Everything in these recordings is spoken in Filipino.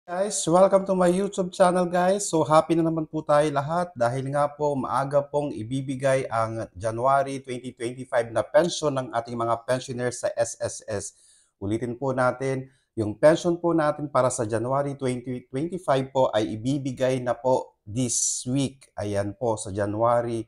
Guys, welcome to my YouTube channel guys. So happy na naman po tayo lahat dahil nga po maaga pong ibibigay ang January 2025 na pension ng ating mga pensioners sa SSS. Ulitin po natin, yung pension po natin para sa January 2025 po ay ibibigay na po this week. Ayan po, sa January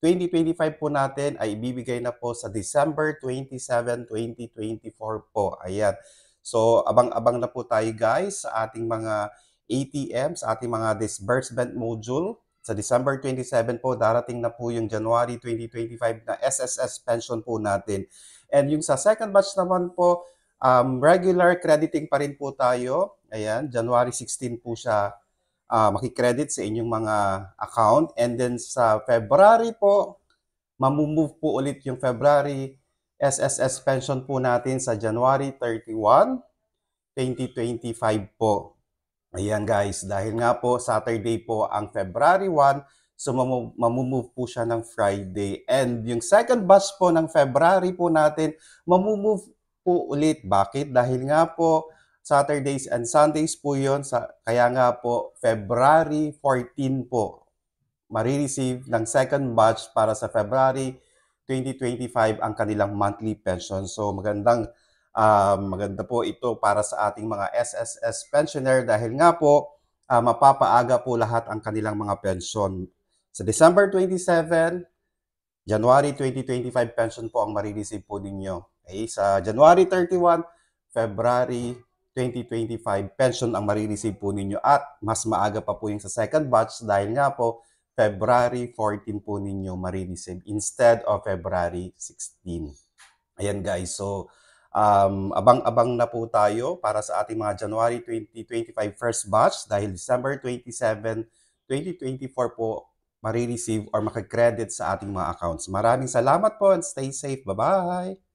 2025 po natin ay ibibigay na po sa December 27, 2024 po. Ayan. So, abang-abang na po tayo guys sa ating mga ATM, sa ating mga disbursement module. Sa December 27 po, darating na po yung January 2025 na SSS pension po natin. And yung sa second batch naman po, regular crediting pa rin po tayo. Ayan, January 16 po siya makikredit sa inyong mga account. And then sa February po, mamumove po ulit yung February SSS pension po natin sa January 31, 2025 po. Ayan guys, dahil nga po Saturday po ang February 1, so mamumove po siya ng Friday. And yung second batch po ng February po natin, mamumove po ulit. Bakit? Dahil nga po Saturdays and Sundays po yun, kaya nga po February 14 po marireceive ng second batch para sa February 2025 ang kanilang monthly pension. So maganda po ito para sa ating mga SSS pensioner dahil nga po mapapaaga po lahat ang kanilang mga pension. Sa December 27, January 2025 pension po ang marireceive po ninyo. Okay? Sa January 31, February 2025 pension ang marireceive po ninyo at mas maaga pa po yung sa second batch dahil nga po February 14 po ninyo marireceive instead of February 16. Ayan guys, so abang-abang na po tayo para sa ating mga January 2025 first batch dahil December 27, 2024 po marireceive or makikredit sa ating mga accounts. Maraming salamat po and stay safe. Bye-bye!